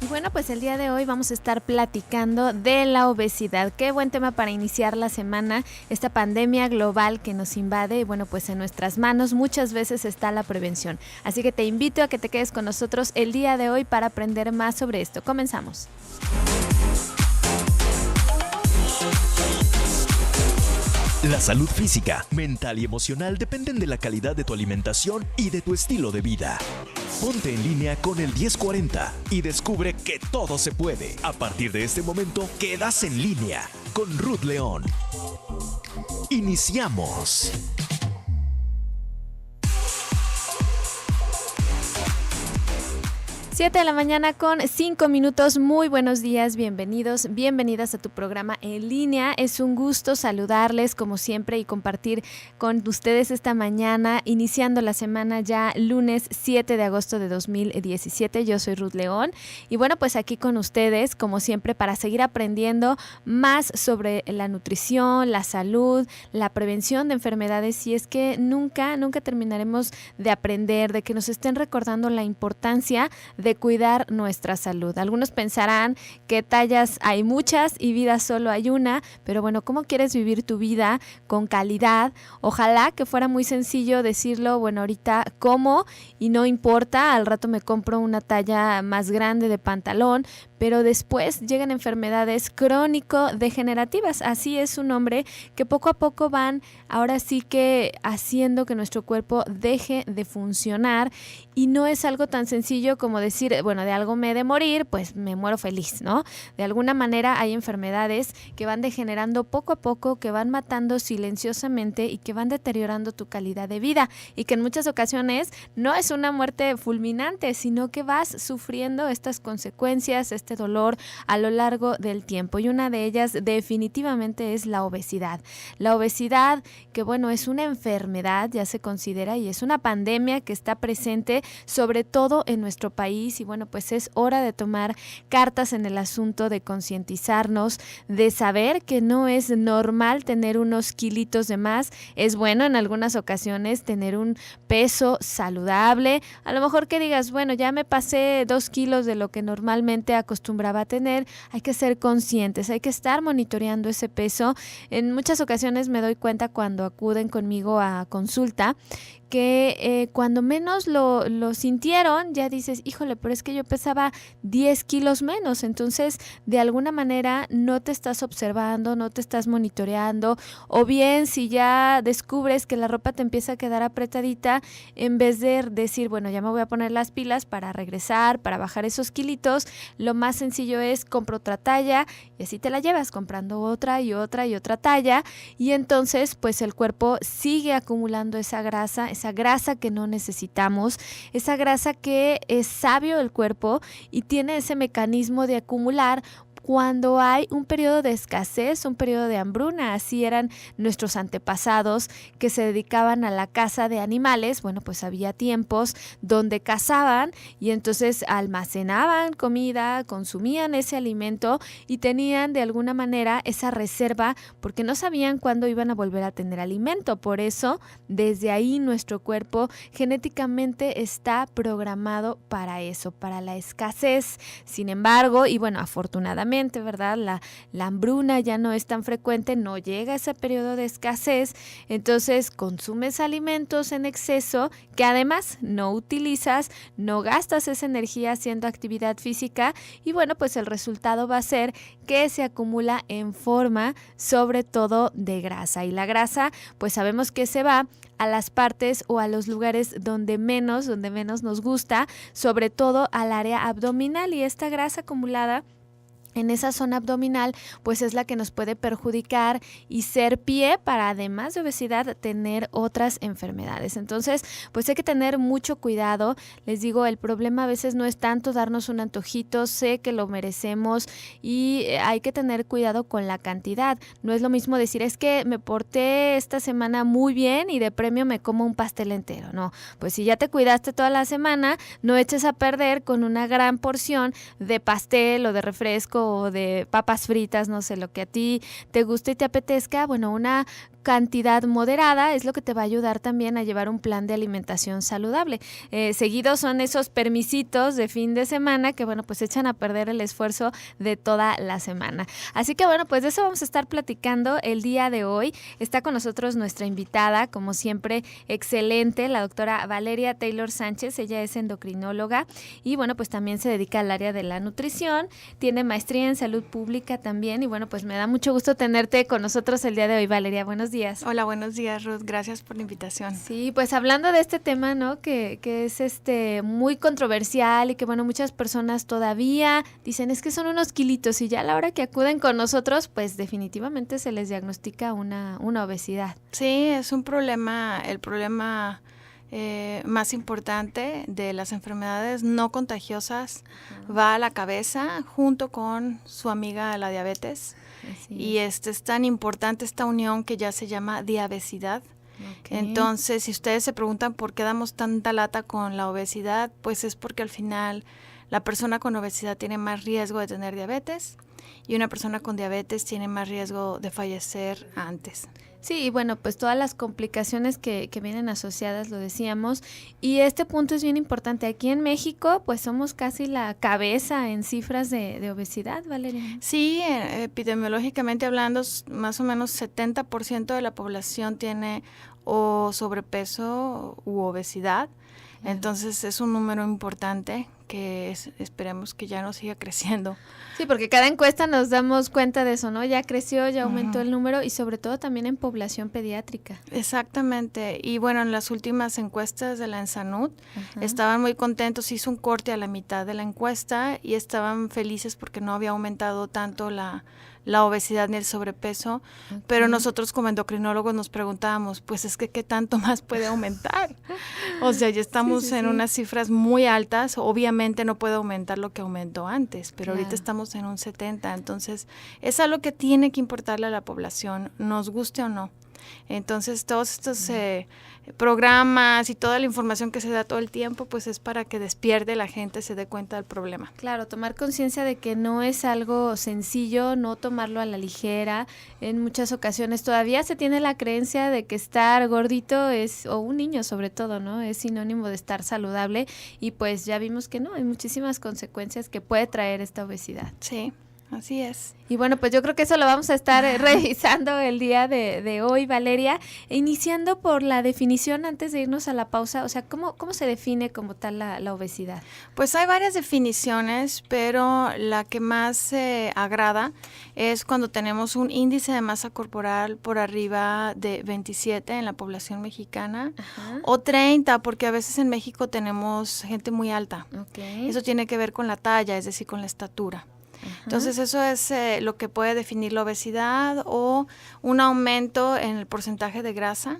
Y bueno, pues el día de hoy vamos a estar platicando de la obesidad. Qué buen tema para iniciar la semana, esta pandemia global que nos invade y bueno, pues en nuestras manos muchas veces está la prevención. Así que te invito a que te quedes con nosotros el día de hoy para aprender más sobre esto. Comenzamos. La salud física, mental y emocional dependen de la calidad de tu alimentación y de tu estilo de vida. Ponte en línea con el 1040 y descubre que todo se puede. A partir de este momento, quedas en línea con Ruth León. Iniciamos. 7 de la mañana con 5 minutos. Muy buenos días, bienvenidos, bienvenidas a tu programa en línea. Es un gusto saludarles como siempre y compartir con ustedes esta mañana, iniciando la semana ya lunes 7 de agosto de 2017. Yo soy Ruth León y bueno, pues aquí con ustedes como siempre para seguir aprendiendo más sobre la nutrición, la salud, la prevención de enfermedades y es que nunca terminaremos de aprender, de que nos estén recordando la importancia de cuidar nuestra salud. Algunos pensarán que tallas hay muchas y vida solo hay una, pero bueno, ¿cómo quieres vivir tu vida con calidad? Ojalá que fuera muy sencillo decirlo, bueno, ahorita como y no importa, al rato me compro una talla más grande de pantalón, pero después llegan enfermedades crónico-degenerativas. Así es su nombre, que poco a poco van ahora sí que haciendo que nuestro cuerpo deje de funcionar y no es algo tan sencillo como decir, bueno, de algo me he de morir, pues me muero feliz, ¿no? De alguna manera hay enfermedades que van degenerando poco a poco, que van matando silenciosamente y que van deteriorando tu calidad de vida y que en muchas ocasiones no es una muerte fulminante, sino que vas sufriendo estas consecuencias, este dolor a lo largo del tiempo y una de ellas definitivamente es la obesidad. La obesidad que bueno es una enfermedad, ya se considera y es una pandemia que está presente sobre todo en nuestro país y bueno pues es hora de tomar cartas en el asunto, de concientizarnos, de saber que no es normal tener unos kilitos de más, es bueno en algunas ocasiones tener un peso saludable, a lo mejor que digas bueno ya me pasé 2 kilos de lo que normalmente acostumbraba a tener, hay que ser conscientes, hay que estar monitoreando ese peso. En muchas ocasiones me doy cuenta cuando acuden conmigo a consulta que cuando menos lo sintieron, ya dices, híjole, pero es que yo pesaba 10 kilos menos, entonces de alguna manera no te estás observando, no te estás monitoreando, o bien si ya descubres que la ropa te empieza a quedar apretadita, en vez de decir, bueno, ya me voy a poner las pilas para regresar, para bajar esos kilitos, lo más sencillo es compro otra talla y así te la llevas comprando otra y otra y otra talla y entonces pues el cuerpo sigue acumulando esa grasa que no necesitamos, esa grasa que es sabio el cuerpo y tiene ese mecanismo de acumular cuando hay un periodo de escasez, un periodo de hambruna. Así eran nuestros antepasados que se dedicaban a la caza de animales. Bueno, pues había tiempos donde cazaban y entonces almacenaban comida, consumían ese alimento y tenían de alguna manera esa reserva porque no sabían cuándo iban a volver a tener alimento. Por eso, desde ahí nuestro cuerpo genéticamente está programado para eso, para la escasez. Sin embargo, y bueno, afortunadamente, ¿verdad? La hambruna ya no es tan frecuente, no llega ese periodo de escasez, entonces consumes alimentos en exceso que además no utilizas, no gastas esa energía haciendo actividad física y bueno, pues el resultado va a ser que se acumula en forma sobre todo de grasa y la grasa pues sabemos que se va a las partes o a los lugares donde menos nos gusta, sobre todo al área abdominal y esta grasa acumulada en esa zona abdominal, pues es la que nos puede perjudicar y ser pie para, además de obesidad, tener otras enfermedades. Entonces, pues hay que tener mucho cuidado. Les digo, el problema a veces no es tanto darnos un antojito, sé que lo merecemos y hay que tener cuidado con la cantidad. No es lo mismo decir, es que me porté esta semana muy bien y de premio me como un pastel entero. No, pues si ya te cuidaste toda la semana, no eches a perder con una gran porción de pastel o de refresco o de papas fritas, no sé, lo que a ti te guste y te apetezca, bueno, una cantidad moderada es lo que te va a ayudar también a llevar un plan de alimentación saludable. Seguidos son esos permisitos de fin de semana que, bueno, pues echan a perder el esfuerzo de toda la semana. Así que, bueno, pues de eso vamos a estar platicando el día de hoy. Está con nosotros nuestra invitada, como siempre, excelente, la doctora Valeria Taylor Sánchez. Ella es endocrinóloga y, bueno, pues también se dedica al área de la nutrición, tiene maestría en salud pública también y, bueno, pues me da mucho gusto tenerte con nosotros el día de hoy, Valeria. Buenos días. Hola, buenos días, Ruth. Gracias por la invitación. Sí, pues hablando de este tema, ¿no? Que es muy controversial y que, bueno, muchas personas todavía dicen es que son unos kilitos y ya a la hora que acuden con nosotros, pues definitivamente se les diagnostica una obesidad. Sí, es un problema, el problema más importante de las enfermedades no contagiosas va a la cabeza junto con su amiga la diabetes. Y es tan importante esta unión que ya se llama diabesidad. Okay. Entonces, si ustedes se preguntan por qué damos tanta lata con la obesidad, pues es porque al final la persona con obesidad tiene más riesgo de tener diabetes y una persona con diabetes tiene más riesgo de fallecer antes. Sí, y bueno, pues todas las complicaciones que vienen asociadas, lo decíamos, y este punto es bien importante. Aquí en México, pues somos casi la cabeza en cifras de obesidad, Valeria. Sí, epidemiológicamente hablando, más o menos 70% de la población tiene o sobrepeso u obesidad. Entonces es un número importante que esperemos que ya no siga creciendo. Sí, porque cada encuesta nos damos cuenta de eso, ¿no? Ya creció, ya aumentó el número y sobre todo también en población pediátrica. Exactamente. Y bueno, en las últimas encuestas de la ENSANUD estaban muy contentos, hizo un corte a la mitad de la encuesta y estaban felices porque no había aumentado tanto la obesidad ni el sobrepeso, pero nosotros como endocrinólogos nos preguntábamos, pues es que ¿qué tanto más puede aumentar? O sea, ya estamos en unas cifras muy altas, obviamente no puede aumentar lo que aumentó antes, pero ahorita estamos en un 70, entonces es algo que tiene que importarle a la población, nos guste o no. Entonces todos estos programas y toda la información que se da todo el tiempo, pues es para que despierte la gente, se dé cuenta del problema. Claro, tomar conciencia de que no es algo sencillo, no tomarlo a la ligera. En muchas ocasiones todavía se tiene la creencia de que estar gordito o un niño sobre todo, ¿no? Es sinónimo de estar saludable y pues ya vimos que no, hay muchísimas consecuencias que puede traer esta obesidad. Sí. Así es. Y bueno, pues yo creo que eso lo vamos a estar revisando el día de hoy, Valeria. Iniciando por la definición antes de irnos a la pausa, o sea, ¿cómo se define como tal la obesidad? Pues hay varias definiciones, pero la que más agrada es cuando tenemos un índice de masa corporal por arriba de 27 en la población mexicana o 30, porque a veces en México tenemos gente muy alta. Okay. Eso tiene que ver con la talla, es decir, con la estatura. Entonces eso es lo que puede definir la obesidad o un aumento en el porcentaje de grasa.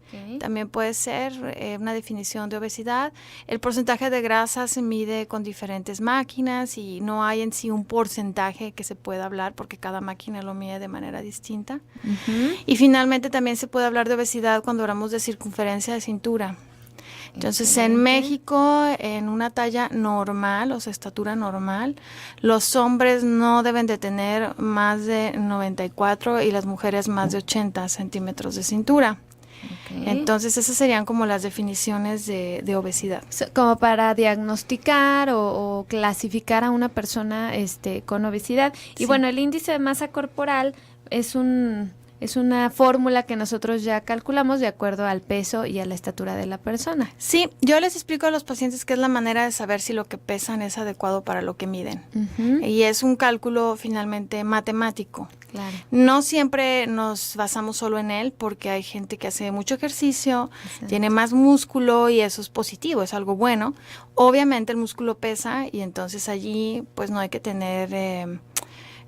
Okay. También puede ser una definición de obesidad. El porcentaje de grasa se mide con diferentes máquinas y no hay en sí un porcentaje que se pueda hablar porque cada máquina lo mide de manera distinta. Y finalmente también se puede hablar de obesidad cuando hablamos de circunferencia de cintura. Entonces, en México, en una talla normal, o sea, estatura normal, los hombres no deben de tener más de 94 y las mujeres más de 80 centímetros de cintura. Okay. Entonces, esas serían como las definiciones de obesidad. Como para diagnosticar o clasificar a una persona con obesidad. Y bueno, el índice de masa corporal es una fórmula que nosotros ya calculamos de acuerdo al peso y a la estatura de la persona. Sí, yo les explico a los pacientes que es la manera de saber si lo que pesan es adecuado para lo que miden. Y es un cálculo finalmente matemático. Claro. No siempre nos basamos solo en él porque hay gente que hace mucho ejercicio, tiene más músculo y eso es positivo, es algo bueno. Obviamente el músculo pesa y entonces allí pues no hay que tener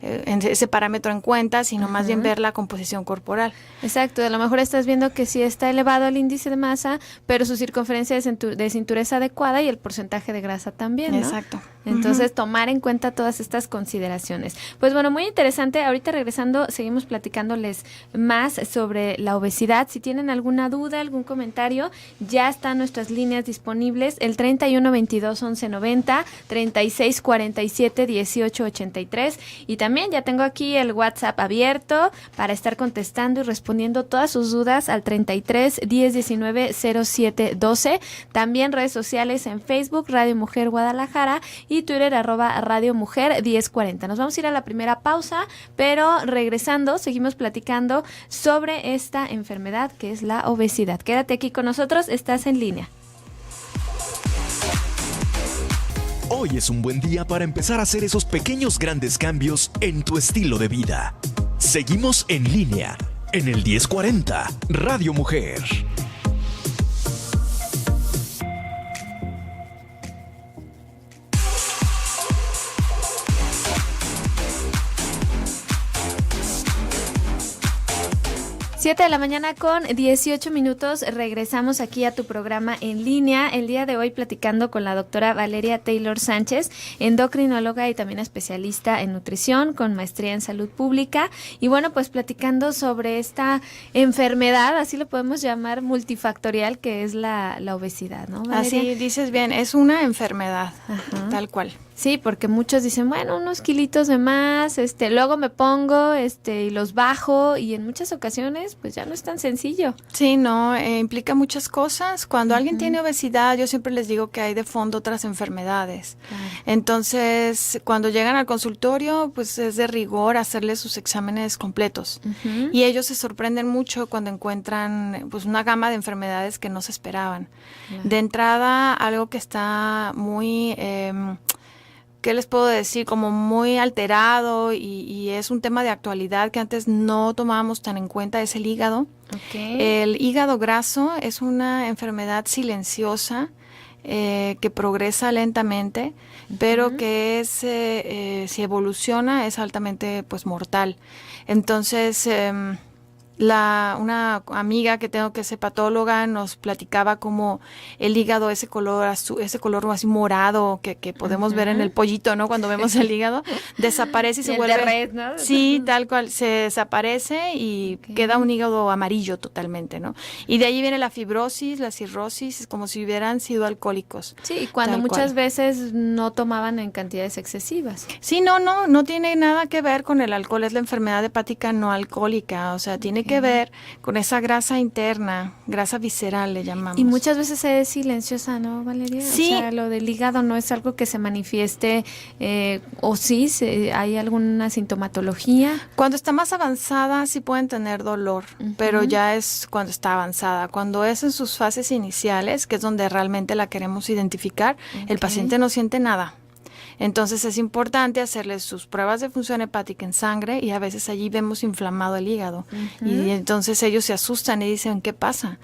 ese parámetro en cuenta, sino más bien ver la composición corporal. Exacto, a lo mejor estás viendo que sí está elevado el índice de masa, pero su circunferencia de cintura es adecuada y el porcentaje de grasa también, ¿no? Exacto. Entonces, tomar en cuenta todas estas consideraciones. Pues bueno, muy interesante. Ahorita regresando, seguimos platicándoles más sobre la obesidad. Si tienen alguna duda, algún comentario, ya están nuestras líneas disponibles, el 31 22 11 90, 36 47 18 83, y también ya tengo aquí el WhatsApp abierto para estar contestando y respondiendo todas sus dudas al 33 10 19 07 12. También redes sociales en Facebook, Radio Mujer Guadalajara, y Twitter @Radio Mujer 1040. Nos vamos a ir a la primera pausa, pero regresando seguimos platicando sobre esta enfermedad que es la obesidad. Quédate aquí con nosotros, estás en línea. Hoy es un buen día para empezar a hacer esos pequeños grandes cambios en tu estilo de vida. Seguimos en línea en el 1040 Radio Mujer. Siete de la mañana con 18 minutos, regresamos aquí a tu programa en línea. El día de hoy platicando con la doctora Valeria Taylor Sánchez, endocrinóloga y también especialista en nutrición con maestría en salud pública. Y bueno, pues platicando sobre esta enfermedad, así lo podemos llamar, multifactorial, que es la obesidad, ¿no, Valeria? Así dices bien, es una enfermedad, tal cual. Sí, porque muchos dicen, bueno, unos kilitos de más, luego me pongo, y los bajo, y en muchas ocasiones, pues ya no es tan sencillo. Sí, no, implica muchas cosas. Cuando alguien tiene obesidad, yo siempre les digo que hay de fondo otras enfermedades. Claro. Entonces, cuando llegan al consultorio, pues es de rigor hacerles sus exámenes completos. Y ellos se sorprenden mucho cuando encuentran, pues, una gama de enfermedades que no se esperaban. Claro. De entrada, algo que está muy... ¿qué les puedo decir? Como muy alterado y es un tema de actualidad que antes no tomábamos tan en cuenta, es el hígado. Okay. El hígado graso es una enfermedad silenciosa que progresa lentamente, pero que es, si evoluciona, es altamente, pues, mortal. Entonces... una amiga que tengo que es hepatóloga nos platicaba como el hígado, ese color azul, ese color así morado que podemos ver en el pollito, ¿no? Cuando vemos el hígado, desaparece y se vuelve... de red, ¿no? Sí, tal cual, se desaparece y queda un hígado amarillo totalmente, ¿no? Y de ahí viene la fibrosis, la cirrosis, es como si hubieran sido alcohólicos. Sí, cuando muchas veces no tomaban en cantidades excesivas. Sí, no tiene nada que ver con el alcohol, es la enfermedad hepática no alcohólica, o sea, tiene que ver con esa grasa interna, grasa visceral le llamamos. Y muchas veces es silenciosa, ¿no, Valeria? Sí. O sea, lo del hígado no es algo que se manifieste, o sí, hay alguna sintomatología. Cuando está más avanzada sí pueden tener dolor, pero ya es cuando está avanzada. Cuando es en sus fases iniciales, que es donde realmente la queremos identificar, el paciente no siente nada. Entonces es importante hacerles sus pruebas de función hepática en sangre y a veces allí vemos inflamado el hígado. Y entonces ellos se asustan y dicen, ¿qué pasa?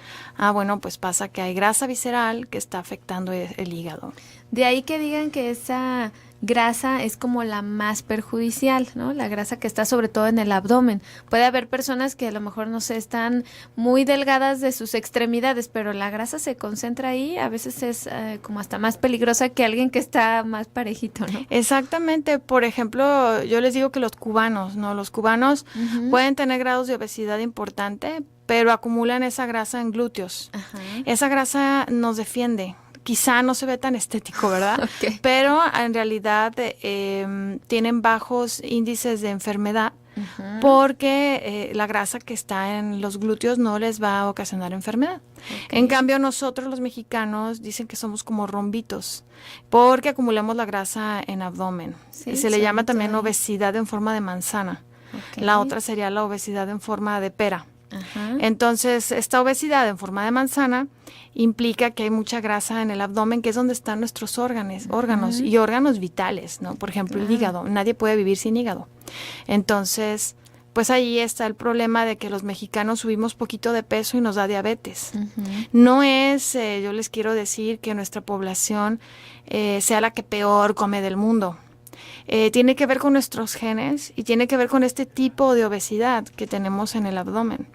Bueno, pues pasa que hay grasa visceral que está afectando el hígado. De ahí que digan que esa grasa es como la más perjudicial, ¿no? La grasa que está sobre todo en el abdomen. Puede haber personas que a lo mejor, no sé, están muy delgadas de sus extremidades, pero la grasa se concentra ahí, a veces es como hasta más peligrosa que alguien que está más parejito, ¿no? Exactamente. Por ejemplo, yo les digo que los cubanos, ¿no? Los cubanos pueden tener grados de obesidad importante, pero acumulan esa grasa en glúteos. Esa grasa nos defiende. Quizá no se ve tan estético, ¿verdad? Okay. Pero en realidad tienen bajos índices de enfermedad porque la grasa que está en los glúteos no les va a ocasionar enfermedad. Okay. En cambio, nosotros los mexicanos dicen que somos como rombitos porque acumulamos la grasa en abdomen. Sí, se le llama también obesidad en forma de manzana. Okay. La otra sería la obesidad en forma de pera. Entonces, esta obesidad en forma de manzana implica que hay mucha grasa en el abdomen, que es donde están nuestros órganos y órganos vitales, ¿no? Por ejemplo, el hígado. Nadie puede vivir sin hígado. Entonces, pues ahí está el problema de que los mexicanos subimos poquito de peso y nos da diabetes. No es, yo les quiero decir que nuestra población sea la que peor come del mundo. Tiene que ver con nuestros genes y tiene que ver con este tipo de obesidad que tenemos en el abdomen.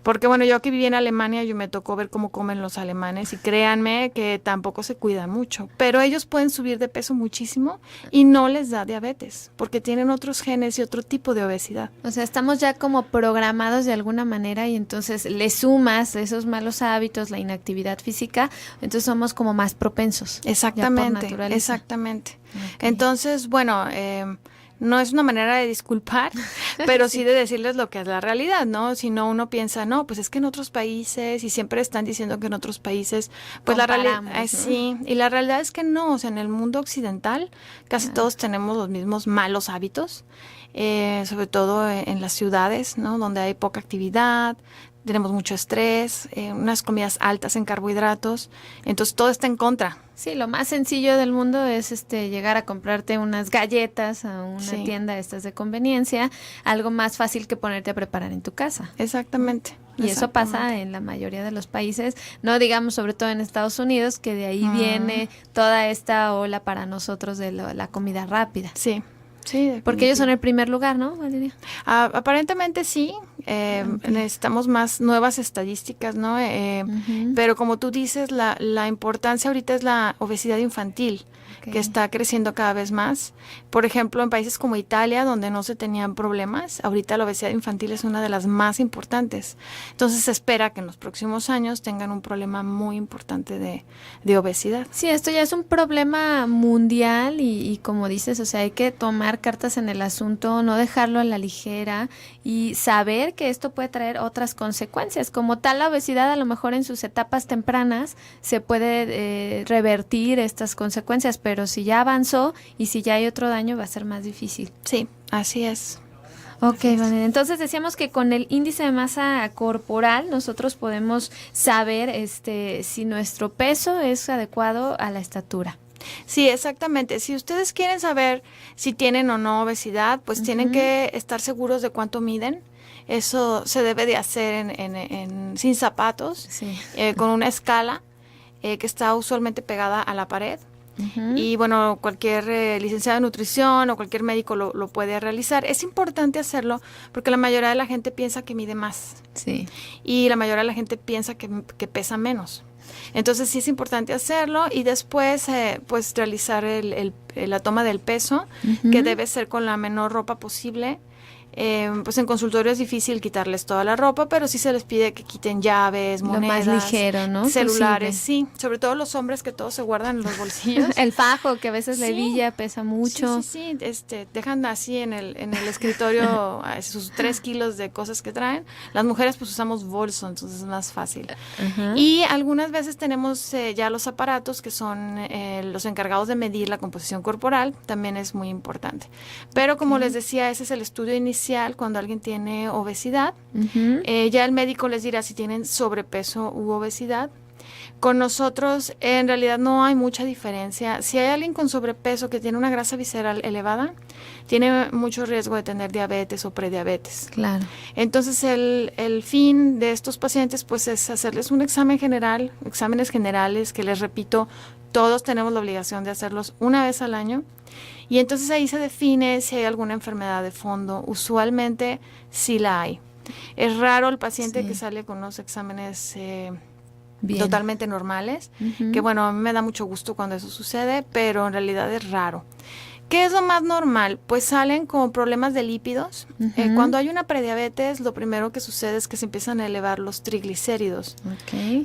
Porque bueno, yo que viví en Alemania, yo me tocó ver cómo comen los alemanes y créanme que tampoco se cuidan mucho, pero ellos pueden subir de peso muchísimo y no les da diabetes porque tienen otros genes y otro tipo de obesidad. O sea, estamos ya como programados de alguna manera y entonces le sumas esos malos hábitos, la inactividad física, entonces somos como más propensos. Exactamente, exactamente. Okay. Entonces, bueno, no es una manera de disculpar, pero sí de decirles lo que es la realidad, ¿no? Si no, uno piensa, no, pues es que en otros países, y siempre están diciendo que en otros países, pues la realidad, ¿no? Sí, y la realidad es que no, o sea, en el mundo occidental casi todos tenemos los mismos malos hábitos, sobre todo en las ciudades, ¿no? Donde hay poca actividad, tenemos mucho estrés, unas comidas altas en carbohidratos, entonces todo está en contra. Sí, lo más sencillo del mundo es llegar a comprarte unas galletas a una tienda estas de conveniencia, algo más fácil que ponerte a preparar en tu casa. Exactamente. Y eso pasa en la mayoría de los países, no digamos sobre todo en Estados Unidos, que de ahí viene toda esta ola para nosotros de la comida rápida. Sí. Sí, porque ellos son el primer lugar, ¿no, Valeria? Aparentemente sí, necesitamos más nuevas estadísticas, ¿no? Pero como tú dices, la importancia ahorita es la obesidad infantil, que está creciendo cada vez más. Por ejemplo, en países como Italia, donde no se tenían problemas, ahorita la obesidad infantil es una de las más importantes. Entonces se espera que en los próximos años tengan un problema muy importante de obesidad. Sí, esto ya es un problema mundial y como dices, o sea, hay que tomar cartas en el asunto, no dejarlo a la ligera y saber que esto puede traer otras consecuencias. Como tal, la obesidad a lo mejor en sus etapas tempranas se puede revertir estas consecuencias, pero si ya avanzó y si ya hay otro daño va a ser más difícil. Sí, así es. Ok, Vanessa. Entonces decíamos que con el índice de masa corporal nosotros podemos saber si nuestro peso es adecuado a la estatura. Sí, exactamente. Si ustedes quieren saber si tienen o no obesidad, pues tienen que estar seguros de cuánto miden. Eso se debe de hacer sin zapatos, con una escala que está usualmente pegada a la pared. Y bueno, cualquier licenciado de nutrición o cualquier médico lo puede realizar. Es importante hacerlo porque la mayoría de la gente piensa que mide más. Sí. Y la mayoría de la gente piensa que pesa menos. Entonces sí es importante hacerlo y después pues realizar la toma del peso, que debe ser con la menor ropa posible. Pues en consultorio es difícil quitarles toda la ropa, pero sí se les pide que quiten llaves, monedas, lo más ligero, ¿no? celulares, sí, sobre todo los hombres que todos se guardan en los bolsillos. El fajo que a veces la hebilla pesa mucho. Sí, dejan así en el escritorio sus 3 kilos de cosas que traen. Las mujeres pues usamos bolso, entonces es más fácil. Y algunas veces tenemos ya los aparatos que son los encargados de medir la composición corporal, también es muy importante. Pero como les decía, ese es el estudio inicial cuando alguien tiene obesidad. Ya el médico les dirá si tienen sobrepeso u obesidad. Con nosotros en realidad no hay mucha diferencia. Si hay alguien con sobrepeso que tiene una grasa visceral elevada, tiene mucho riesgo de tener diabetes o prediabetes. Claro. Entonces el fin de estos pacientes pues es hacerles un examen general, exámenes generales que les repito, todos tenemos la obligación de hacerlos una vez al año. Y entonces ahí se define si hay alguna enfermedad de fondo. Usualmente sí la hay. Es raro el paciente que sale con unos exámenes totalmente normales, que bueno, a mí me da mucho gusto cuando eso sucede, pero en realidad es raro. ¿Qué es lo más normal? Pues salen con problemas de lípidos. Cuando hay una prediabetes, lo primero que sucede es que se empiezan a elevar los triglicéridos,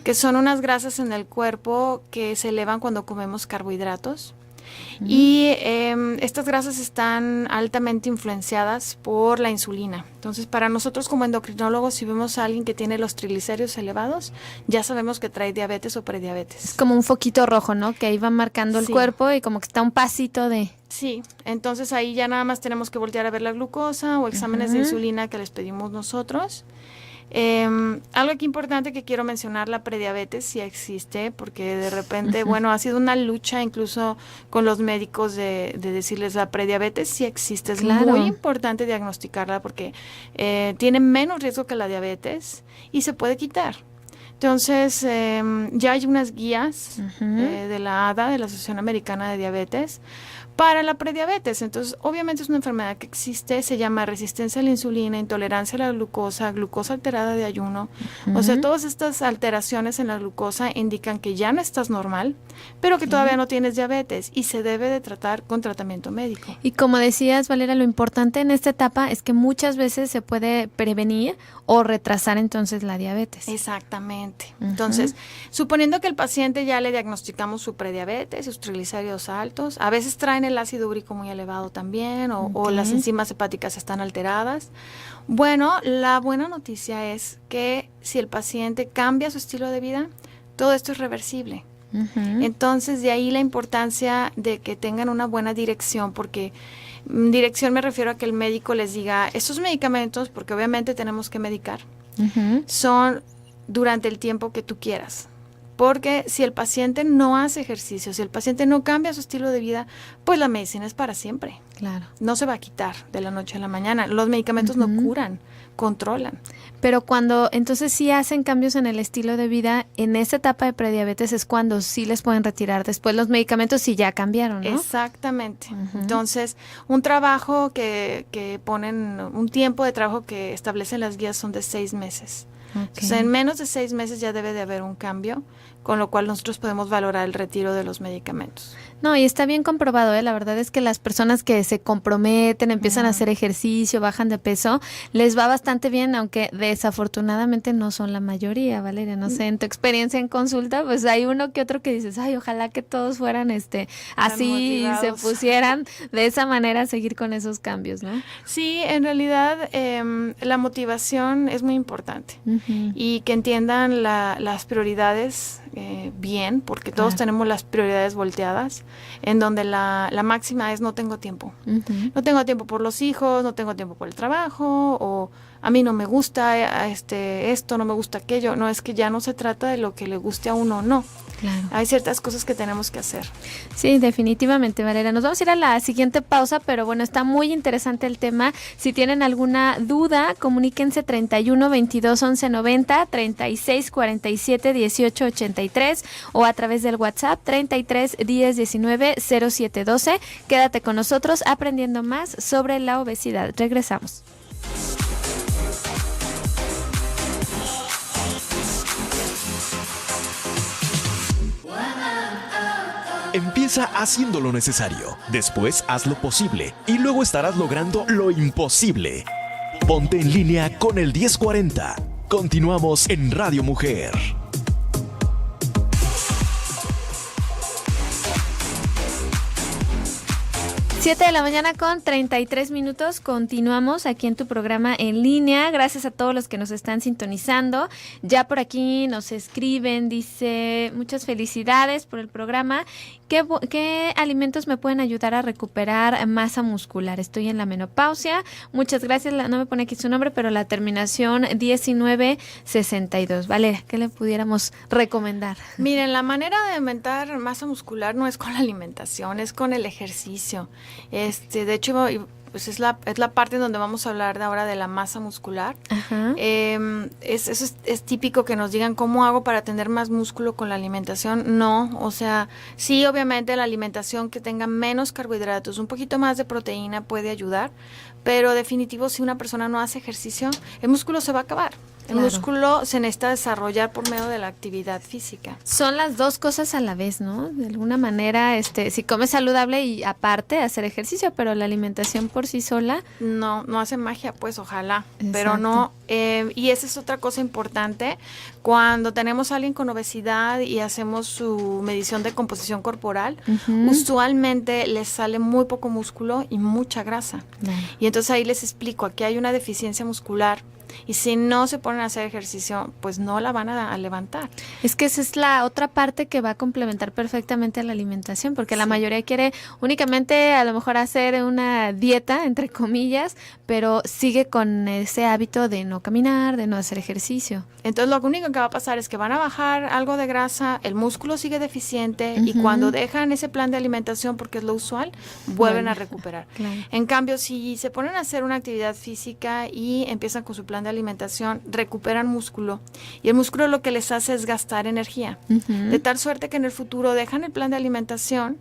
que son unas grasas en el cuerpo que se elevan cuando comemos carbohidratos. Y estas grasas están altamente influenciadas por la insulina. Entonces, para nosotros como endocrinólogos, si vemos a alguien que tiene los triglicéridos elevados, ya sabemos que trae diabetes o prediabetes. Es como un foquito rojo, ¿no? Que ahí va marcando el cuerpo y como que está un pasito de... Sí, entonces ahí ya nada más tenemos que voltear a ver la glucosa o exámenes de insulina que les pedimos nosotros. Algo aquí importante que quiero mencionar, la prediabetes sí existe, porque de repente, bueno, ha sido una lucha incluso con los médicos de decirles la prediabetes sí existe, es muy importante diagnosticarla porque tiene menos riesgo que la diabetes y se puede quitar. Entonces, ya hay unas guías de la ADA, de la Asociación Americana de Diabetes, para la prediabetes. Entonces, obviamente es una enfermedad que existe, se llama resistencia a la insulina, intolerancia a la glucosa, glucosa alterada de ayuno. O sea, todas estas alteraciones en la glucosa indican que ya no estás normal, pero que todavía no tienes diabetes y se debe de tratar con tratamiento médico. Y como decías, Valeria, lo importante en esta etapa es que muchas veces se puede prevenir o retrasar entonces la diabetes. Exactamente. Entonces, suponiendo que el paciente ya le diagnosticamos su prediabetes, sus triglicéridos altos, a veces traen el ácido úrico muy elevado también o las enzimas hepáticas están alteradas. Bueno, la buena noticia es que si el paciente cambia su estilo de vida, todo esto es reversible. Entonces, de ahí la importancia de que tengan una buena dirección, porque dirección me refiero a que el médico les diga, estos medicamentos, porque obviamente tenemos que medicar, son durante el tiempo que tú quieras. Porque si el paciente no hace ejercicio, si el paciente no cambia su estilo de vida, pues la medicina es para siempre. Claro. No se va a quitar de la noche a la mañana. Los medicamentos no curan, controlan. Pero cuando entonces sí hacen cambios en el estilo de vida, en esa etapa de prediabetes es cuando sí les pueden retirar después los medicamentos si ya cambiaron, ¿no? Exactamente. Entonces, un trabajo que ponen, un tiempo de trabajo que establecen las guías son de 6 meses. Entonces, en menos de 6 meses ya debe de haber un cambio, con lo cual nosotros podemos valorar el retiro de los medicamentos. No, y está bien comprobado, ¿eh? La verdad es que las personas que se comprometen, empiezan a hacer ejercicio, bajan de peso, les va bastante bien, aunque desafortunadamente no son la mayoría, Valeria. No sé, en tu experiencia en consulta, pues hay uno que otro que dices, ay, ojalá que todos fueran así y se pusieran de esa manera a seguir con esos cambios, ¿no? Sí, en realidad la motivación es muy importante y que entiendan las prioridades bien, porque todos tenemos las prioridades volteadas, en donde la máxima es no tengo tiempo. No tengo tiempo por los hijos, no tengo tiempo por el trabajo, o a mí no me gusta esto, no me gusta aquello. No, es que ya no se trata de lo que le guste a uno o no. Claro. Hay ciertas cosas que tenemos que hacer. Sí, definitivamente, Valeria. Nos vamos a ir a la siguiente pausa, pero bueno, está muy interesante el tema. Si tienen alguna duda, comuníquense 31 22 11 90, 36 47 18 83 o a través del WhatsApp 33 10 19 07 12. Quédate con nosotros aprendiendo más sobre la obesidad. Regresamos. Empieza haciendo lo necesario, después haz lo posible y luego estarás logrando lo imposible. Ponte en línea con el 1040. Continuamos en Radio Mujer. 7 de la mañana con 33 minutos. Continuamos aquí en tu programa en línea. Gracias a todos los que nos están sintonizando. Ya por aquí nos escriben, dice, muchas felicidades por el programa. ¿Qué alimentos me pueden ayudar a recuperar masa muscular? Estoy en la menopausia. Muchas gracias. No me pone aquí su nombre, pero la terminación 1962. Valeria, ¿qué le pudiéramos recomendar? Miren, la manera de aumentar masa muscular no es con la alimentación, es con el ejercicio. De hecho, pues es la parte en donde vamos a hablar de ahora de la masa muscular. Es típico que nos digan cómo hago para tener más músculo con la alimentación. No, o sea, sí, obviamente la alimentación que tenga menos carbohidratos, un poquito más de proteína puede ayudar, pero definitivo, si una persona no hace ejercicio, el músculo se va a acabar. El músculo se necesita desarrollar por medio de la actividad física. Son las dos cosas a la vez, ¿no? De alguna manera, si comes saludable y aparte hacer ejercicio, pero la alimentación por sí sola no hace magia, pues ojalá. Exacto. Pero no. Y esa es otra cosa importante. Cuando tenemos a alguien con obesidad y hacemos su medición de composición corporal, usualmente les sale muy poco músculo y mucha grasa. Y entonces ahí les explico, aquí hay una deficiencia muscular. Y si no se ponen a hacer ejercicio, pues no la van a levantar. Es que esa es la otra parte que va a complementar perfectamente a la alimentación, porque la mayoría quiere únicamente a lo mejor hacer una dieta, entre comillas, pero sigue con ese hábito de no caminar, de no hacer ejercicio. Entonces lo único que va a pasar es que van a bajar algo de grasa, el músculo sigue deficiente y cuando dejan ese plan de alimentación, porque es lo usual, vuelven a recuperar. Claro. En cambio, si se ponen a hacer una actividad física y empiezan con su plan de de alimentación, recuperan músculo y el músculo lo que les hace es gastar energía, de tal suerte que en el futuro dejan el plan de alimentación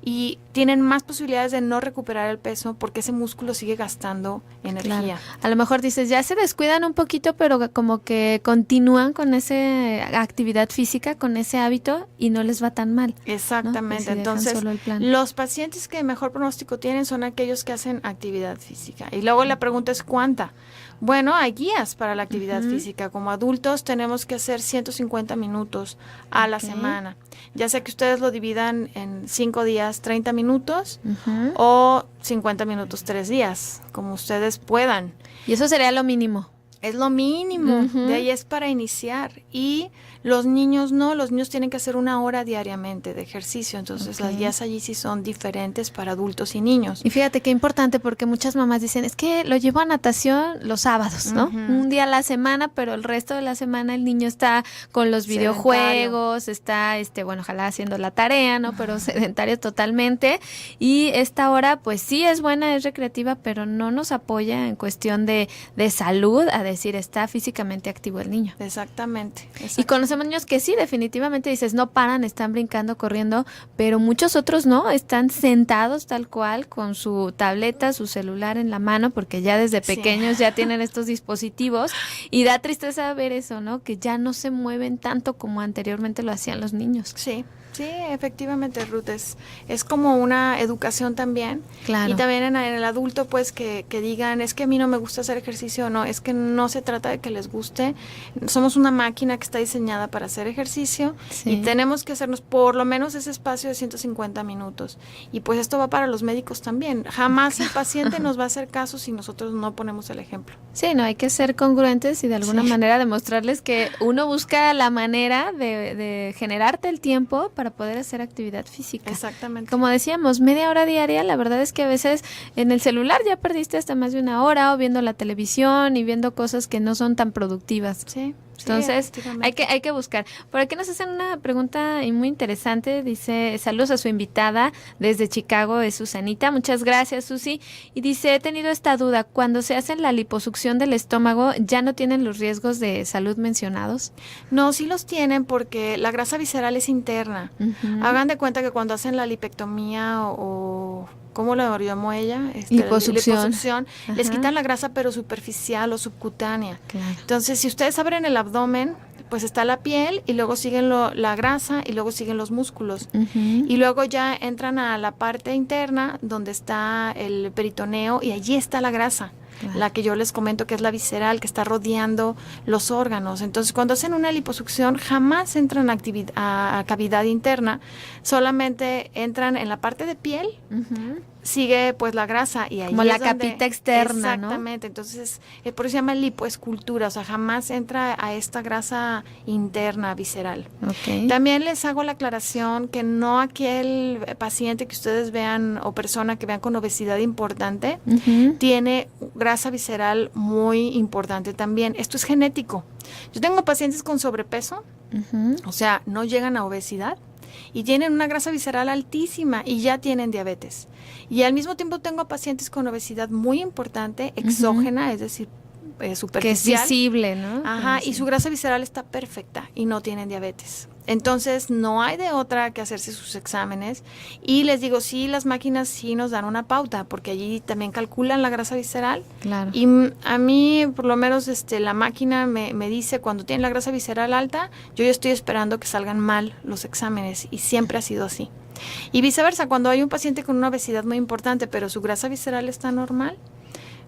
y tienen más posibilidades de no recuperar el peso porque ese músculo sigue gastando energía. Claro. A lo mejor dices, ya se descuidan un poquito, pero como que continúan con esa actividad física, con ese hábito y no les va tan mal. Exactamente. ¿No? Si entonces, los pacientes que mejor pronóstico tienen son aquellos que hacen actividad física. Y luego la pregunta es ¿cuánta? Bueno, hay guías para la actividad física. Como adultos tenemos que hacer 150 minutos a la semana. Ya sea que ustedes lo dividan en 5 días, 30 minutos o 50 minutos, 3 días, como ustedes puedan. Y eso sería lo mínimo. Es lo mínimo, de ahí es para iniciar. Y los niños no, los niños tienen que hacer 1 hora diariamente de ejercicio, entonces las guías allí sí son diferentes para adultos y niños. Y fíjate qué importante, porque muchas mamás dicen, es que lo llevo a natación los sábados, ¿no? Un día a la semana, pero el resto de la semana el niño está con los videojuegos, está, bueno, ojalá haciendo la tarea, ¿no? Pero sedentario totalmente. Y esta hora, pues sí es buena, es recreativa, pero no nos apoya en cuestión de salud, a decir, está físicamente activo el niño. Exactamente. Y conocemos niños que sí, definitivamente dices, no paran, están brincando, corriendo, pero muchos otros no, están sentados tal cual con su tableta, su celular en la mano, porque ya desde pequeños ya tienen estos dispositivos y da tristeza ver eso, ¿no? Que ya no se mueven tanto como anteriormente lo hacían los niños. Sí, efectivamente, Ruth, es como una educación también. Claro. Y también en el adulto, pues, que digan, es que a mí no me gusta hacer ejercicio, no, es que no se trata de que les guste. Somos una máquina que está diseñada para hacer ejercicio y tenemos que hacernos por lo menos ese espacio de 150 minutos. Y pues esto va para los médicos también. Jamás el paciente nos va a hacer caso si nosotros no ponemos el ejemplo. Sí, no, hay que ser congruentes y de alguna manera demostrarles que uno busca la manera de generarte el tiempo para poder hacer actividad física. Exactamente. Como decíamos, media hora diaria, la verdad es que a veces en el celular ya perdiste hasta más de 1 hora o viendo la televisión y viendo cosas que no son tan productivas. Sí. Entonces, hay que buscar. Por aquí nos hacen una pregunta muy interesante. Dice, saludos a su invitada desde Chicago, es Susanita. Muchas gracias, Susi. Y dice, he tenido esta duda. Cuando se hace la liposucción del estómago, ¿ya no tienen los riesgos de salud mencionados? No, sí los tienen porque la grasa visceral es interna. Hagan de cuenta que cuando hacen la lipectomía o ¿cómo lo llamó ella? Liposucción. Les quitan la grasa pero superficial o subcutánea. Claro. Entonces, si ustedes abren el abdomen, pues está la piel y luego siguen la grasa y luego siguen los músculos. Y luego ya entran a la parte interna donde está el peritoneo y allí está la grasa. Claro. La que yo les comento que es la visceral, que está rodeando los órganos. Entonces, cuando hacen una liposucción, jamás entran a cavidad interna, solamente entran en la parte de piel, sigue pues la grasa y ahí como es la donde, capita externa, exactamente, ¿no? Entonces, por eso se llama lipoescultura, o sea, jamás entra a esta grasa interna visceral. Okay. También les hago la aclaración que no aquel paciente que ustedes vean o persona que vean con obesidad importante tiene grasa visceral muy importante también. Esto es genético. Yo tengo pacientes con sobrepeso, o sea, no llegan a obesidad y tienen una grasa visceral altísima y ya tienen diabetes. Y al mismo tiempo tengo pacientes con obesidad muy importante, exógena, es decir, superficial. Que es visible, ¿no? Ajá, y su grasa visceral está perfecta y no tienen diabetes. Entonces, no hay de otra que hacerse sus exámenes. Y les digo, sí, las máquinas sí nos dan una pauta, porque allí también calculan la grasa visceral. Claro. Y a mí, por lo menos, la máquina me dice, cuando tienen la grasa visceral alta, yo ya estoy esperando que salgan mal los exámenes. Y siempre ha sido así. Y viceversa, cuando hay un paciente con una obesidad muy importante, pero su grasa visceral está normal,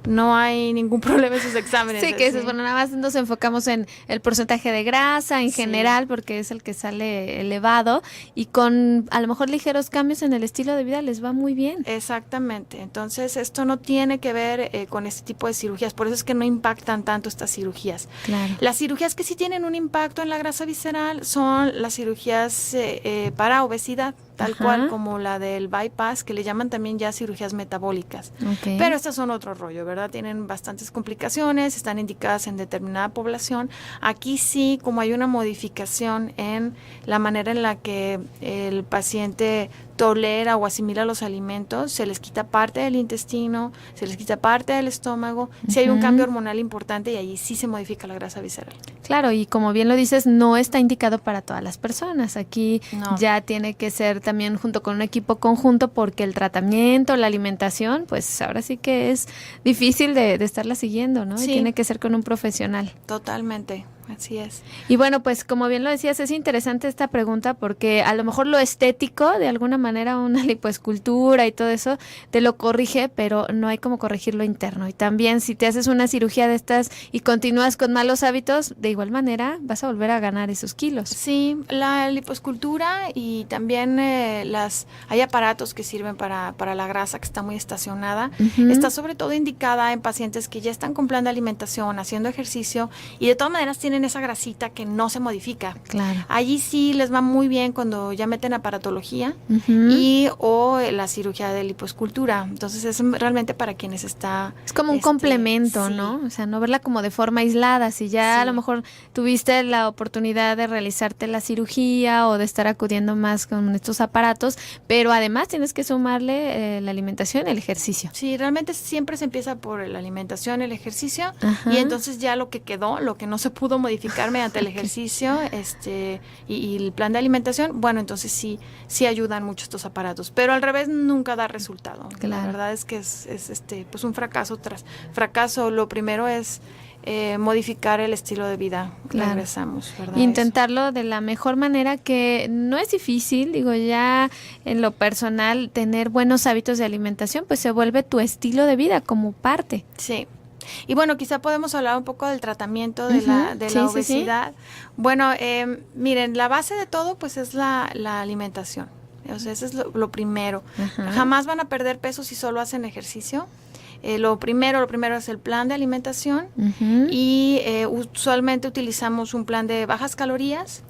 no hay ningún problema en sus exámenes. Sí, que eso es bueno, nada más nos enfocamos en el porcentaje de grasa en general, porque es el que sale elevado, y con a lo mejor ligeros cambios en el estilo de vida les va muy bien. Exactamente, entonces esto no tiene que ver con este tipo de cirugías, por eso es que no impactan tanto estas cirugías. Claro. Las cirugías que sí tienen un impacto en la grasa visceral son las cirugías para obesidad, tal cual como la del bypass, que le llaman también ya cirugías metabólicas. Okay. Pero estas son otro rollo, ¿verdad? Tienen bastantes complicaciones, están indicadas en determinada población. Aquí sí, como hay una modificación en la manera en la que el paciente tolera o asimila los alimentos, se les quita parte del intestino, se les quita parte del estómago, si hay un cambio hormonal importante y allí sí se modifica la grasa visceral. Claro, y como bien lo dices, no está indicado para todas las personas. Aquí ya tiene que ser también junto con un equipo conjunto, porque el tratamiento, la alimentación, pues ahora sí que es difícil de estarla siguiendo, ¿no? Sí. Y tiene que ser con un profesional. Totalmente. Así es. Y bueno, pues como bien lo decías, es interesante esta pregunta porque a lo mejor lo estético, de alguna manera una lipoescultura y todo eso, te lo corrige, pero no hay como corregir lo interno. Y también si te haces una cirugía de estas y continúas con malos hábitos, de igual manera vas a volver a ganar esos kilos. Sí, la lipoescultura y también hay aparatos que sirven para la grasa que está muy estacionada. Está sobre todo indicada en pacientes que ya están con plan de alimentación, haciendo ejercicio y de todas maneras tienen esa grasita que no se modifica. Claro. Allí sí les va muy bien cuando ya meten aparatología o la cirugía de lipoescultura. Entonces es realmente para quienes está... Es como un complemento, sí. ¿no? O sea, no verla como de forma aislada. Si ya a lo mejor tuviste la oportunidad de realizarte la cirugía o de estar acudiendo más con estos aparatos, pero además tienes que sumarle la alimentación, el ejercicio. Sí, realmente siempre se empieza por la alimentación, el ejercicio, y entonces ya lo que quedó, lo que no se pudo modificar mediante el ejercicio y el plan de alimentación, bueno, entonces sí ayudan mucho estos aparatos, pero al revés nunca da resultado. Claro. La verdad es que es pues un fracaso tras fracaso. Lo primero es modificar el estilo de vida. Claro. Regresamos, ¿verdad? Intentarlo de la mejor manera, que no es difícil, digo, ya en lo personal, tener buenos hábitos de alimentación, pues se vuelve tu estilo de vida como parte. Sí. Y bueno, quizá podemos hablar un poco del tratamiento de la obesidad. Sí. Bueno, miren, la base de todo pues es la alimentación. O sea, eso es lo primero. Jamás van a perder peso si solo hacen ejercicio. Lo primero es el plan de alimentación y usualmente utilizamos un plan de bajas calorías.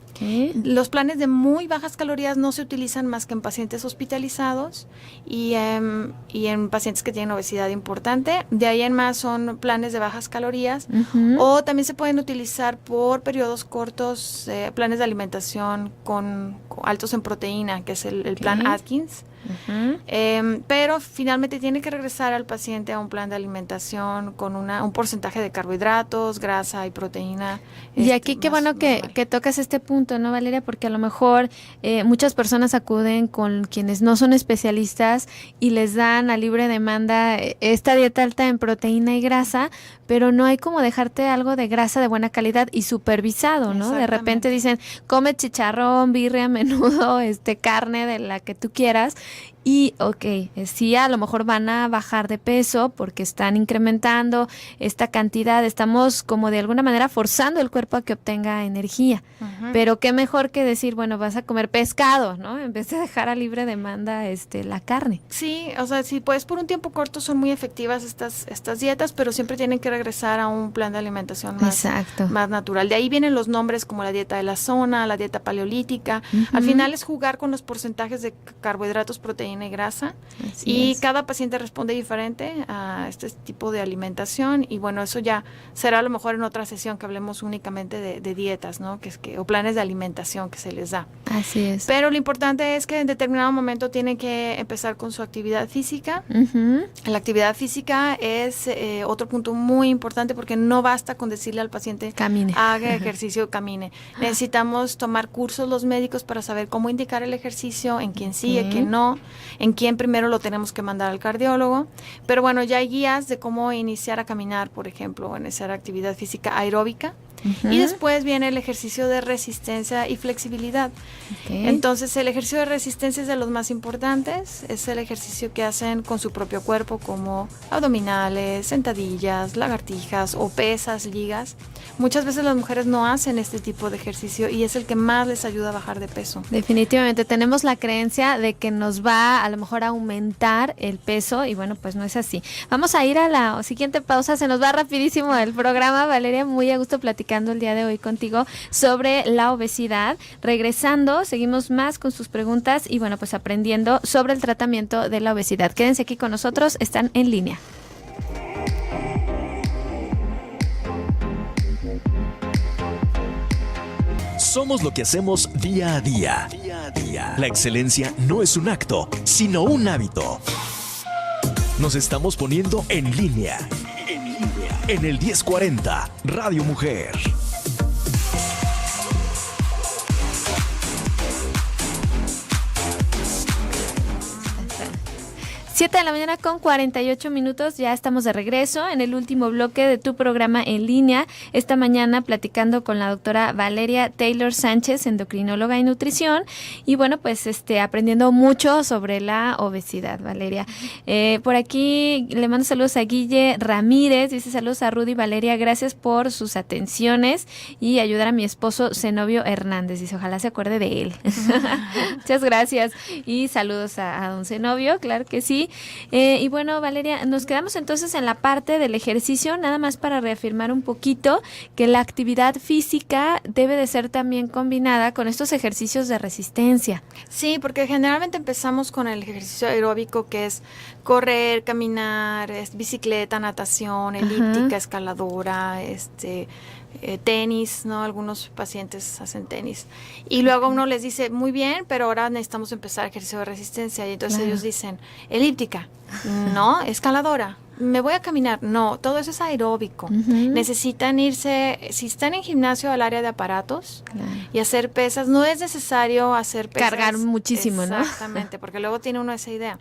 Los planes de muy bajas calorías no se utilizan más que en pacientes hospitalizados y en pacientes que tienen obesidad importante. De ahí en más son planes de bajas calorías o también se pueden utilizar por periodos cortos planes de alimentación con altos en proteína, que es el plan Atkins. Pero finalmente tiene que regresar al paciente a un plan de alimentación con un porcentaje de carbohidratos, grasa y proteína. Y aquí qué bueno que tocas este punto, ¿no, Valeria? Porque a lo mejor muchas personas acuden con quienes no son especialistas y les dan a libre demanda esta dieta alta en proteína y grasa, pero no hay como dejarte algo de grasa de buena calidad y supervisado, ¿no? De repente dicen, come chicharrón, birria, menudo, carne de la que tú quieras. Y sí, a lo mejor van a bajar de peso porque están incrementando esta cantidad, estamos como de alguna manera forzando el cuerpo a que obtenga energía, pero qué mejor que decir, bueno, vas a comer pescado, ¿no? En vez de dejar a libre demanda la carne. Sí, o sea, sí, pues por un tiempo corto son muy efectivas estas dietas, pero siempre tienen que regresar a un plan de alimentación más natural. De ahí vienen los nombres como la dieta de la zona, la dieta paleolítica. Al final es jugar con los porcentajes de carbohidratos, proteína y grasa. Así es. Cada paciente responde diferente a este tipo de alimentación y bueno, eso ya será a lo mejor en otra sesión que hablemos únicamente de dietas, ¿no? O planes de alimentación que se les da. Así es. Pero lo importante es que en determinado momento tienen que empezar con su actividad física. La actividad física es otro punto muy importante porque no basta con decirle al paciente camine, haga ejercicio, camine. Necesitamos tomar cursos los médicos para saber cómo indicar el ejercicio, en quién sí, en quién no, en quién primero lo tenemos que mandar al cardiólogo. Pero bueno, ya hay guías de cómo iniciar a caminar, por ejemplo, o iniciar actividad física aeróbica. Y después viene el ejercicio de resistencia y flexibilidad. Entonces el ejercicio de resistencia es de los más importantes, es el ejercicio que hacen con su propio cuerpo como abdominales, sentadillas, lagartijas o pesas, ligas. Muchas veces las mujeres no hacen este tipo de ejercicio y es el que más les ayuda a bajar de peso. Definitivamente tenemos la creencia de que nos va a lo mejor a aumentar el peso y bueno, pues no es así. Vamos a ir a la siguiente pausa, se nos va rapidísimo el programa. Valeria, muy a gusto platicando el día de hoy contigo sobre la obesidad. Regresando, seguimos más con sus preguntas y bueno, pues aprendiendo sobre el tratamiento de la obesidad. Quédense aquí con nosotros, están en línea. Somos lo que hacemos día a día. La excelencia no es un acto, sino un hábito. Nos estamos poniendo en línea. En el 1040, Radio Mujer. 7 de la mañana con 48 minutos, ya estamos de regreso en el último bloque de tu programa en línea. Esta mañana platicando con la doctora Valeria Taylor Sánchez, endocrinóloga y nutrición. Y bueno, pues aprendiendo mucho sobre la obesidad, Valeria. Por aquí le mando saludos a Guille Ramírez, dice saludos a Rudy y Valeria, gracias por sus atenciones y ayudar a mi esposo Zenobio Hernández. Dice, ojalá se acuerde de él. Muchas gracias y saludos a don Zenobio, claro que sí. Y bueno, Valeria, nos quedamos entonces en la parte del ejercicio, nada más para reafirmar un poquito que la actividad física debe de ser también combinada con estos ejercicios de resistencia. Sí, porque generalmente empezamos con el ejercicio aeróbico, que es correr, caminar, bicicleta, natación, elíptica, escaladora, tenis, ¿no? Algunos pacientes hacen tenis. Y luego uno les dice, muy bien, pero ahora necesitamos empezar ejercicio de resistencia. Y entonces ellos dicen, elíptica, no, escaladora, me voy a caminar. No, todo eso es aeróbico. Necesitan irse, si están en gimnasio, al área de aparatos y hacer pesas. No es necesario hacer pesas. Cargar muchísimo, ¿no? Exactamente, porque luego tiene uno esa idea.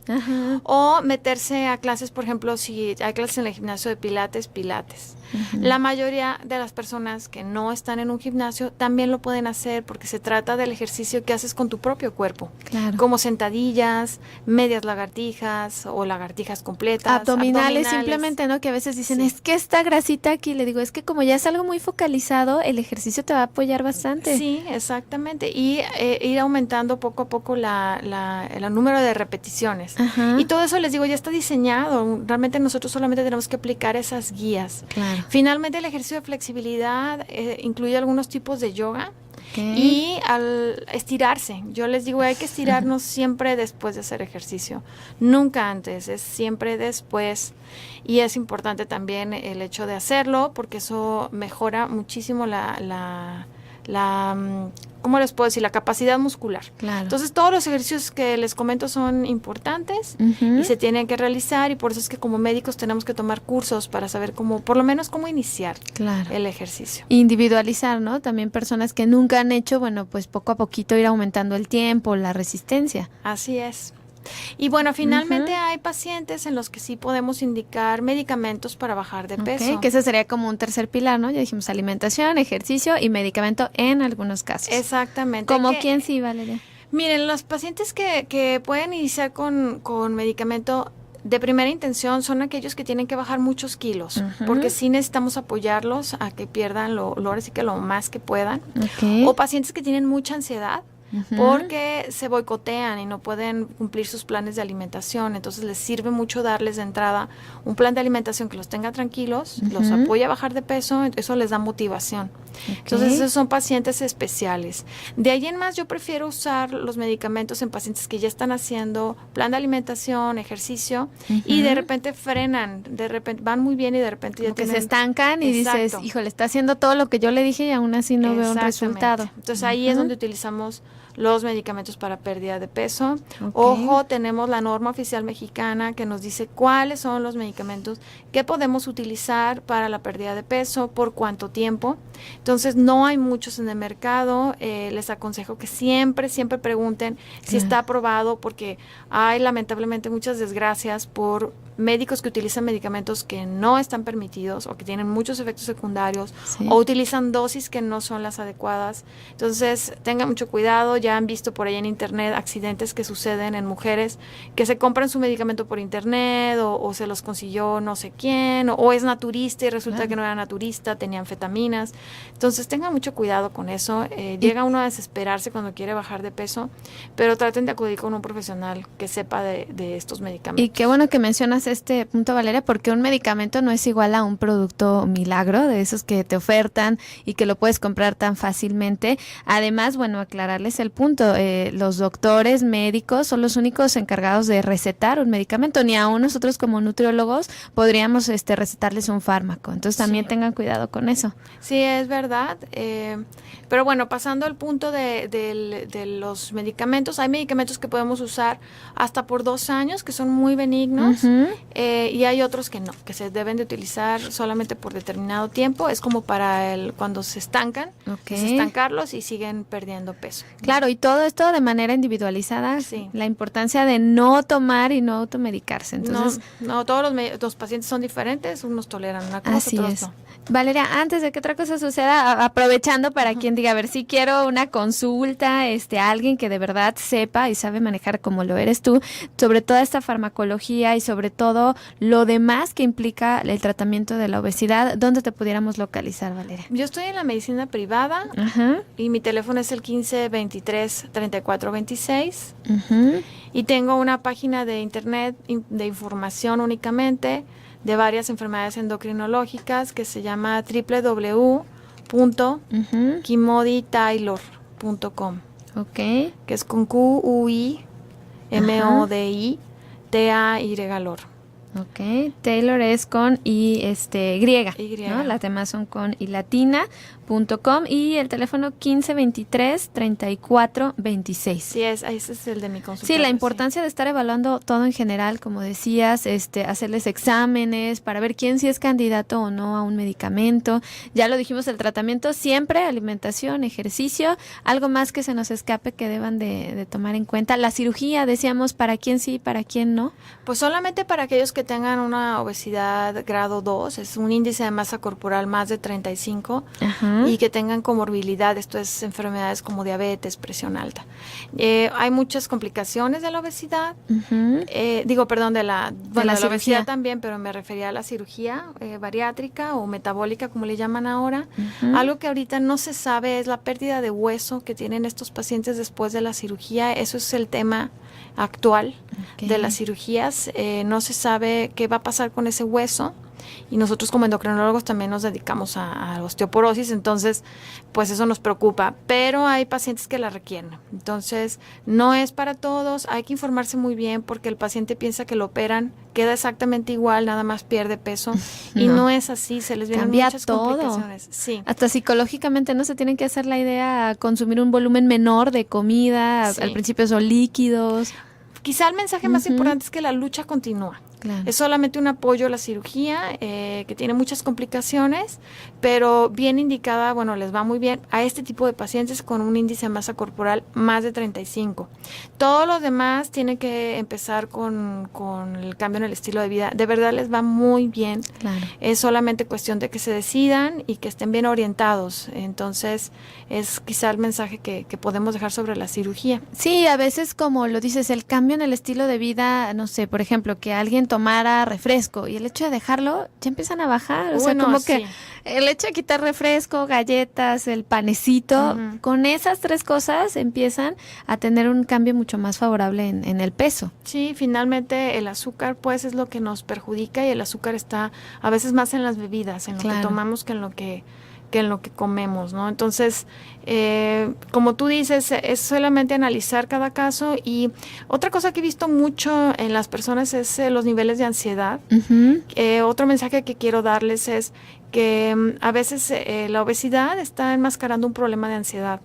O meterse a clases, por ejemplo, si hay clases en el gimnasio de pilates. La mayoría de las personas que no están en un gimnasio también lo pueden hacer porque se trata del ejercicio que haces con tu propio cuerpo. Claro. Como sentadillas, medias lagartijas o lagartijas completas. Abdominales simplemente, ¿no? Que a veces dicen, es que esta grasita aquí, le digo, es que como ya es algo muy focalizado, el ejercicio te va a apoyar bastante. Sí, exactamente. Y ir aumentando poco a poco el número de repeticiones. Y todo eso, les digo, ya está diseñado. Realmente nosotros solamente tenemos que aplicar esas guías. Claro. Finalmente, el ejercicio de flexibilidad incluye algunos tipos de yoga. Y al estirarse, yo les digo, hay que estirarnos siempre después de hacer ejercicio, nunca antes, es siempre después. Y es importante también el hecho de hacerlo porque eso mejora muchísimo ¿cómo les puedo decir? La capacidad muscular. Claro. Entonces, todos los ejercicios que les comento son importantes y se tienen que realizar, y por eso es que como médicos tenemos que tomar cursos para saber por lo menos cómo iniciar el ejercicio. Individualizar, ¿no? También personas que nunca han hecho, bueno, pues poco a poquito ir aumentando el tiempo, la resistencia. Así es. Y bueno, finalmente hay pacientes en los que sí podemos indicar medicamentos para bajar de peso. Que ese sería como un tercer pilar, ¿no? Ya dijimos alimentación, ejercicio y medicamento en algunos casos. Exactamente. ¿Como quién sí, Valeria? Miren, los pacientes que pueden iniciar con medicamento de primera intención son aquellos que tienen que bajar muchos kilos, porque sí necesitamos apoyarlos a que pierdan ahora sí que lo más que puedan. O pacientes que tienen mucha ansiedad, porque se boicotean y no pueden cumplir sus planes de alimentación. Entonces les sirve mucho darles de entrada un plan de alimentación que los tenga tranquilos, los apoya a bajar de peso, eso les da motivación. Entonces esos son pacientes especiales. De ahí en más yo prefiero usar los medicamentos en pacientes que ya están haciendo plan de alimentación, ejercicio, y de repente frenan, de repente van muy bien y de repente ya se estancan y dices, híjole, está haciendo todo lo que yo le dije y aún así no veo un resultado. Entonces ahí es donde utilizamos los medicamentos para pérdida de peso. Ojo, tenemos la norma oficial mexicana que nos dice cuáles son los medicamentos que podemos utilizar para la pérdida de peso, por cuánto tiempo. Entonces, no hay muchos en el mercado. Les aconsejo que siempre pregunten si está aprobado, porque hay lamentablemente muchas desgracias por médicos que utilizan medicamentos que no están permitidos o que tienen muchos efectos secundarios o utilizan dosis que no son las adecuadas. Entonces, tengan mucho cuidado. Ya han visto por ahí en internet accidentes que suceden en mujeres que se compran su medicamento por internet o se los consiguió no sé quién, o es naturista y resulta que no era naturista, tenía anfetaminas. Entonces, tengan mucho cuidado con eso. Llega uno a desesperarse cuando quiere bajar de peso, pero traten de acudir con un profesional que sepa de estos medicamentos. Y qué bueno que mencionas este punto, Valeria, porque un medicamento no es igual a un producto milagro, de esos que te ofertan y que lo puedes comprar tan fácilmente. Además, bueno, aclararles el punto, los doctores, médicos son los únicos encargados de recetar un medicamento, ni aún nosotros como nutriólogos podríamos recetarles un fármaco, entonces también tengan cuidado con eso. Sí, es verdad, pero bueno, pasando al punto de los medicamentos, hay medicamentos que podemos usar hasta por 2 años, que son muy benignos, y hay otros que no, que se deben de utilizar solamente por determinado tiempo, es como para cuando se estancan, desestancarlos y siguen perdiendo peso. Claro, y todo esto de manera individualizada, la importancia de no tomar y no automedicarse. Entonces, no todos los pacientes son diferentes, unos toleran una cosa, otros no. Valeria, antes de que otra cosa suceda, aprovechando para quien diga, a ver, si quiero una consulta, alguien que de verdad sepa y sabe manejar como lo eres tú, sobre toda esta farmacología y sobre todo lo demás que implica el tratamiento de la obesidad, ¿dónde te pudiéramos localizar, Valeria? Yo estoy en la medicina privada y mi teléfono es el 1523-3426 y tengo una página de internet de información únicamente de varias enfermedades endocrinológicas que se llama www.kimoditaylor.com, que es con QUIMODITAYLOR. Taylor es con y griega, ¿no? Las demás son con y latina.com y el teléfono 1523-3426. Sí, ese es el de mi consultorio. Sí, la importancia de estar evaluando todo en general, como decías, hacerles exámenes para ver quién sí es candidato o no a un medicamento. Ya lo dijimos, el tratamiento siempre, alimentación, ejercicio, algo más que se nos escape que deban de tomar en cuenta. La cirugía, decíamos, ¿para quién sí y para quién no? Pues solamente para aquellos que tengan una obesidad grado 2, es un índice de masa corporal más de 35 y que tengan comorbilidad, esto es enfermedades como diabetes, presión alta. Hay muchas complicaciones de la obesidad, de la obesidad también, pero me refería a la cirugía bariátrica o metabólica, como le llaman ahora. Algo que ahorita no se sabe es la pérdida de hueso que tienen estos pacientes después de la cirugía, eso es el tema actual de las cirugías. No se sabe qué va a pasar con ese hueso y nosotros como endocrinólogos también nos dedicamos a osteoporosis, entonces pues eso nos preocupa, pero hay pacientes que la requieren, entonces no es para todos, hay que informarse muy bien porque el paciente piensa que lo operan, queda exactamente igual, nada más pierde peso y no es así, se les vienen muchas complicaciones. Sí. Hasta psicológicamente no se tienen que hacer la idea a consumir un volumen menor de comida, al principio son líquidos. Quizá el mensaje más importante es que la lucha continúa. Claro. Es solamente un apoyo a la cirugía que tiene muchas complicaciones, pero bien indicada, bueno, les va muy bien a este tipo de pacientes con un índice de masa corporal más de 35. Todos los demás tienen que empezar con el cambio en el estilo de vida. De verdad les va muy bien. Claro. Es solamente cuestión de que se decidan y que estén bien orientados. Entonces, es quizá el mensaje que podemos dejar sobre la cirugía. Sí, a veces, como lo dices, el cambio en el estilo de vida, no sé, por ejemplo, que alguien tomara refresco y el hecho de dejarlo, ya empiezan a bajar. O sea, como que el hecho de quitar refresco, galletas, el panecito, con esas 3 cosas empiezan a tener un cambio mucho más favorable en el peso. Sí, finalmente el azúcar pues es lo que nos perjudica y el azúcar está a veces más en las bebidas, en lo que tomamos que en lo que comemos, ¿no? Entonces, como tú dices, es solamente analizar cada caso. Y otra cosa que he visto mucho en las personas es los niveles de ansiedad. Otro mensaje que quiero darles es que a veces la obesidad está enmascarando un problema de ansiedad.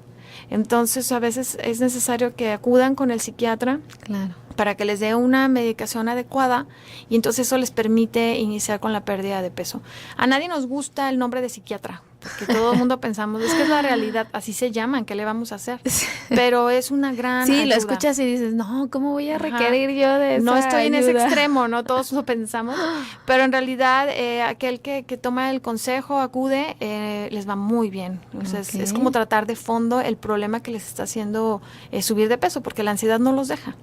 Entonces, a veces es necesario que acudan con el psiquiatra para que les dé una medicación adecuada y entonces eso les permite iniciar con la pérdida de peso. A nadie nos gusta el nombre de psiquiatra, porque todo el mundo pensamos, es que es la realidad, así se llaman, ¿qué le vamos a hacer? Pero es una gran ayuda. Lo escuchas y dices, no, ¿cómo voy a requerir yo de esa No estoy ayuda? En ese extremo, ¿no? Todos lo pensamos, pero en realidad aquel que toma el consejo, acude, les va muy bien. Entonces, es como tratar de fondo el problema que les está haciendo subir de peso, porque la ansiedad no los deja.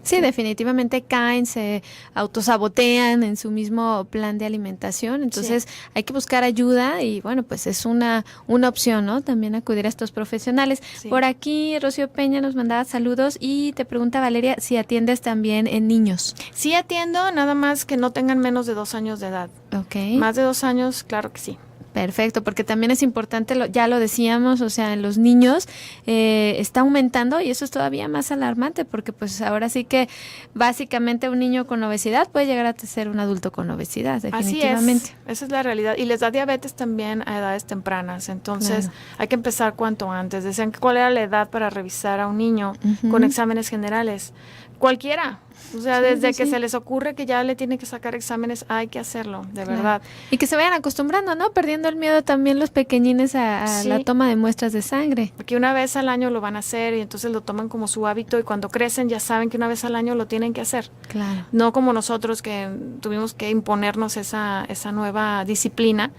Sí, definitivamente caen, se autosabotean en su mismo plan de alimentación, entonces hay que buscar ayuda y bueno, pues es una opción, ¿no? También acudir a estos profesionales. Sí. Por aquí Rocío Peña nos mandaba saludos y te pregunta Valeria si atiendes también en niños. Sí atiendo, nada más que no tengan menos de 2 años de edad. Okay. Más de 2 años, claro que sí. Perfecto, porque también es importante, ya lo decíamos, o sea, en los niños está aumentando y eso es todavía más alarmante porque pues ahora sí que básicamente un niño con obesidad puede llegar a ser un adulto con obesidad, definitivamente. Así es, esa es la realidad y les da diabetes también a edades tempranas, entonces hay que empezar cuanto antes. Decían que cuál era la edad para revisar a un niño con exámenes generales. Cualquiera. O sea, desde que se les ocurre que ya le tienen que sacar exámenes, hay que hacerlo, de verdad. Y que se vayan acostumbrando, ¿no? Perdiendo el miedo también los pequeñines a la toma de muestras de sangre. Porque una vez al año lo van a hacer y entonces lo toman como su hábito y cuando crecen ya saben que una vez al año lo tienen que hacer. Claro. No como nosotros que tuvimos que imponernos esa nueva disciplina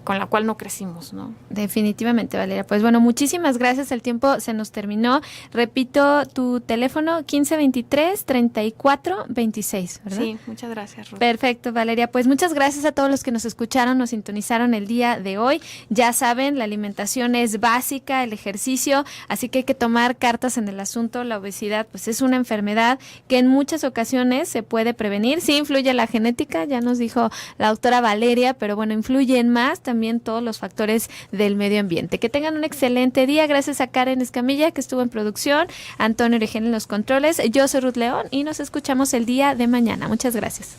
con la cual no crecimos, ¿no? Definitivamente, Valeria. Pues bueno, muchísimas gracias. El tiempo se nos terminó. Repito, tu teléfono 1523-3426, ¿verdad? Sí, muchas gracias, Ruth. Perfecto, Valeria. Pues muchas gracias a todos los que nos escucharon, nos sintonizaron el día de hoy. Ya saben, la alimentación es básica, el ejercicio, así que hay que tomar cartas en el asunto. La obesidad, pues es una enfermedad que en muchas ocasiones se puede prevenir. Sí influye la genética, ya nos dijo la doctora Valeria, pero bueno, influyen más también todos los factores del medio ambiente. Que tengan un excelente día. Gracias a Karen Escamilla, que estuvo en producción, Antonio Origel en los controles. Yo soy Ruth León y nos escuchamos el día de mañana. Muchas gracias.